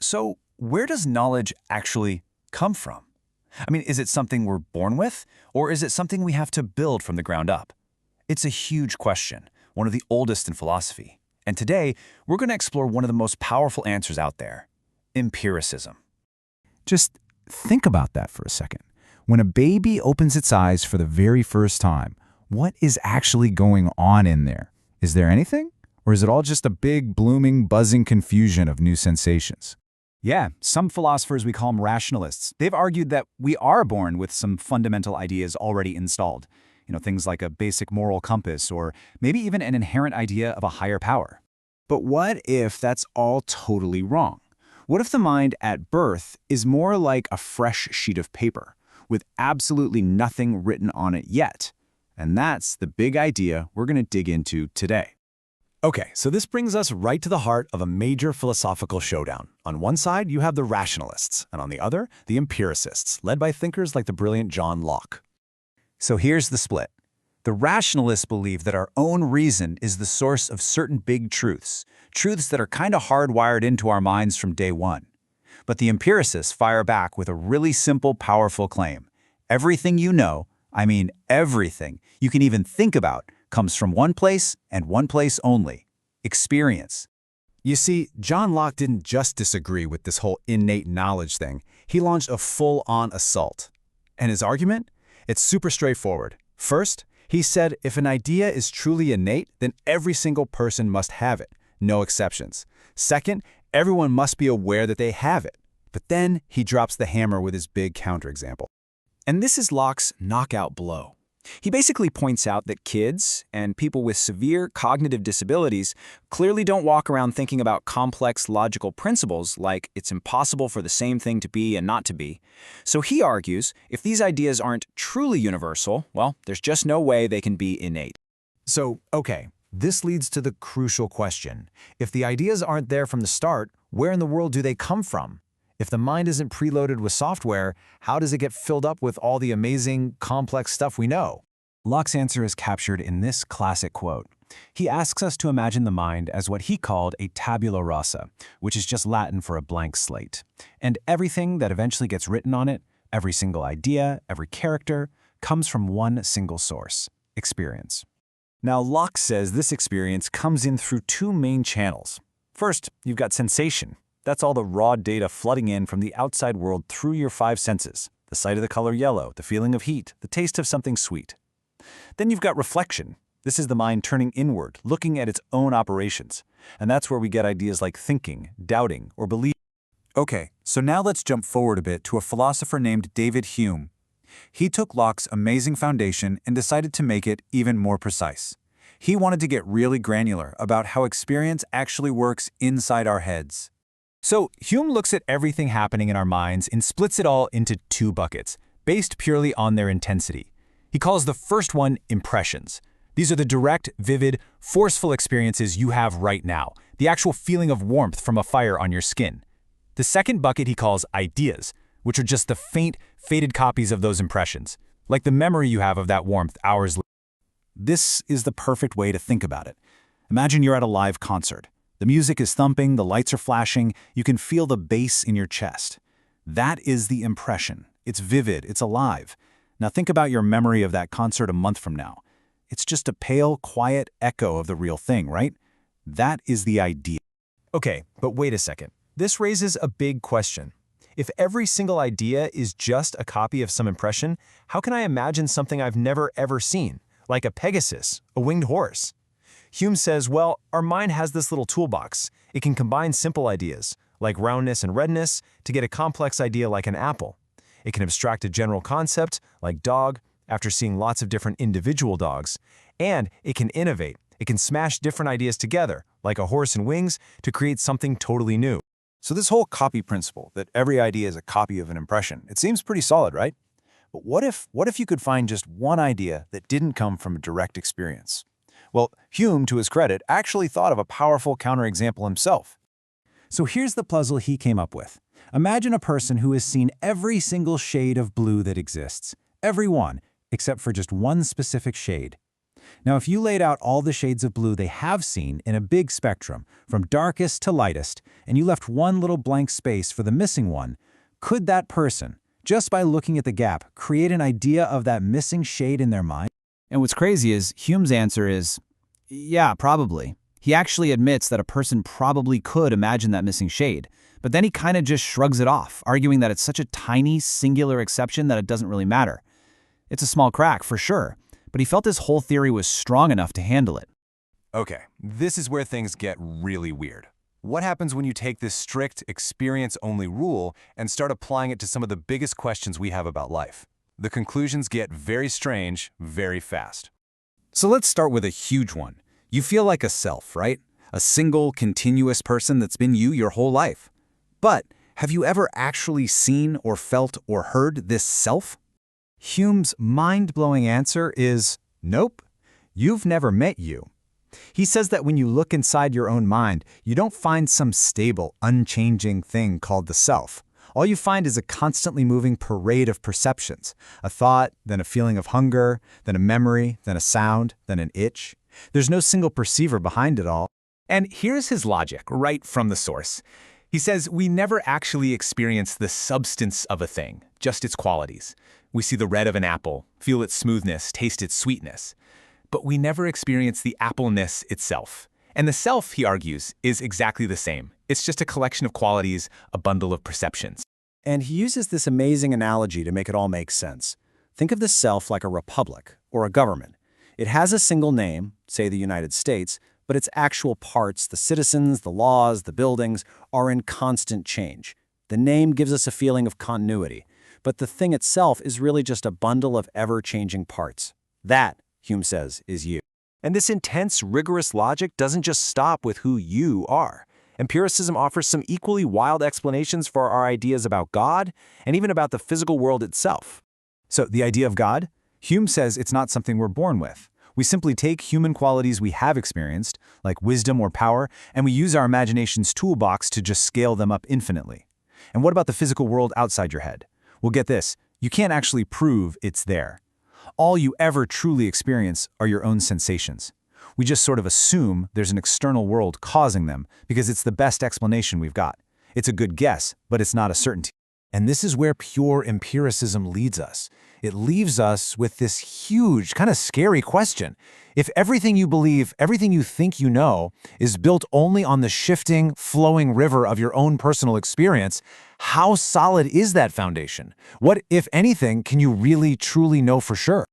So, where does knowledge actually come from? I mean, is it something we're born with, or is it something we have to build from the ground up? It's a huge question, one of the oldest in philosophy. And today, we're going to explore one of the most powerful answers out there: empiricism. Just think about that for a second. When a baby opens its eyes for the very first time, what is actually going on in there? Is there anything? Or is it all just a big, blooming, buzzing confusion of new sensations? Yeah, some philosophers, we call them rationalists. They've argued that we are born with some fundamental ideas already installed. Things like a basic moral compass or maybe even an inherent idea of a higher power. But what if that's all totally wrong? What if the mind at birth is more like a fresh sheet of paper with absolutely nothing written on it yet? And that's the big idea we're going to dig into today. Okay, so this brings us right to the heart of a major philosophical showdown. On one side, you have the rationalists, and on the other, the empiricists, led by thinkers like the brilliant John Locke. So here's the split. The rationalists believe that our own reason is the source of certain big truths that are kind of hardwired into our minds from day one. But the empiricists fire back with a really simple, powerful claim. Everything you know, I mean everything you can even think about, comes from one place and one place only: experience. You see, John Locke didn't just disagree with this whole innate knowledge thing. He launched a full-on assault. And his argument? It's super straightforward. First, he said if an idea is truly innate, then every single person must have it, no exceptions. Second, everyone must be aware that they have it. But then he drops the hammer with his big counterexample. And this is Locke's knockout blow. He basically points out that kids and people with severe cognitive disabilities clearly don't walk around thinking about complex logical principles like it's impossible for the same thing to be and not to be. So he argues if these ideas aren't truly universal, well, there's just no way they can be innate. So, okay, this leads to the crucial question. If the ideas aren't there from the start, where in the world do they come from? If the mind isn't preloaded with software, how does it get filled up with all the amazing, complex stuff we know? Locke's answer is captured in this classic quote. He asks us to imagine the mind as what he called a tabula rasa, which is just Latin for a blank slate. And everything that eventually gets written on it, every single idea, every character, comes from one single source: experience. Now, Locke says this experience comes in through two main channels. First, you've got sensation. That's all the raw data flooding in from the outside world through your five senses: the sight of the color yellow, the feeling of heat, the taste of something sweet. Then you've got reflection. This is the mind turning inward, looking at its own operations. And that's where we get ideas like thinking, doubting, or believing. Okay, so now let's jump forward a bit to a philosopher named David Hume. He took Locke's amazing foundation and decided to make it even more precise. He wanted to get really granular about how experience actually works inside our heads. So Hume looks at everything happening in our minds and splits it all into two buckets, based purely on their intensity. He calls the first one impressions. These are the direct, vivid, forceful experiences you have right now, the actual feeling of warmth from a fire on your skin. The second bucket he calls ideas, which are just the faint, faded copies of those impressions, like the memory you have of that warmth hours later. This is the perfect way to think about it. Imagine you're at a live concert. The music is thumping, the lights are flashing, you can feel the bass in your chest. That is the impression. It's vivid, it's alive. Now think about your memory of that concert a month from now. It's just a pale, quiet echo of the real thing, right? That is the idea. Okay, but wait a second. This raises a big question. If every single idea is just a copy of some impression, how can I imagine something I've never ever seen, like a Pegasus, a winged horse? Hume says, well, our mind has this little toolbox. It can combine simple ideas, like roundness and redness, to get a complex idea like an apple. It can abstract a general concept, like dog, after seeing lots of different individual dogs. And it can innovate. It can smash different ideas together, like a horse and wings, to create something totally new. So this whole copy principle, that every idea is a copy of an impression, it seems pretty solid, right? But what if you could find just one idea that didn't come from a direct experience? Well, Hume, to his credit, actually thought of a powerful counterexample himself. So here's the puzzle he came up with. Imagine a person who has seen every single shade of blue that exists. Every one, except for just one specific shade. Now, if you laid out all the shades of blue they have seen in a big spectrum, from darkest to lightest, and you left one little blank space for the missing one, could that person, just by looking at the gap, create an idea of that missing shade in their mind? And what's crazy is Hume's answer is, yeah, probably. He actually admits that a person probably could imagine that missing shade, but then he kind of just shrugs it off, arguing that it's such a tiny, singular exception that it doesn't really matter. It's a small crack, for sure, but he felt his whole theory was strong enough to handle it. Okay, this is where things get really weird. What happens when you take this strict, experience-only rule and start applying it to some of the biggest questions we have about life? The conclusions get very strange very fast. So let's start with a huge one. You feel like a self, right? A single, continuous person that's been you your whole life. But have you ever actually seen or felt or heard this self? Hume's mind-blowing answer is nope. You've never met you. He says that when you look inside your own mind, you don't find some stable, unchanging thing called the self. All you find is a constantly moving parade of perceptions, a thought, then a feeling of hunger, then a memory, then a sound, then an itch. There's no single perceiver behind it all. And here's his logic, right from the source. He says we never actually experience the substance of a thing, just its qualities. We see the red of an apple, feel its smoothness, taste its sweetness. But we never experience the appleness itself. And the self, he argues, is exactly the same. It's just a collection of qualities, a bundle of perceptions. And he uses this amazing analogy to make it all make sense. Think of the self like a republic or a government. It has a single name, say the United States, but its actual parts, the citizens, the laws, the buildings, are in constant change. The name gives us a feeling of continuity, but the thing itself is really just a bundle of ever-changing parts. That, Hume says, is you. And this intense, rigorous logic doesn't just stop with who you are. Empiricism offers some equally wild explanations for our ideas about God and even about the physical world itself. So the idea of God? Hume says it's not something we're born with. We simply take human qualities we have experienced, like wisdom or power, and we use our imagination's toolbox to just scale them up infinitely. And what about the physical world outside your head? Well, get this, you can't actually prove it's there. All you ever truly experience are your own sensations. We just sort of assume there's an external world causing them because it's the best explanation we've got. It's a good guess, but it's not a certainty. And this is where pure empiricism leads us. It leaves us with this huge, kind of scary question. If everything you believe, everything you think you know, is built only on the shifting, flowing river of your own personal experience, how solid is that foundation? What, if anything, can you really, truly know for sure?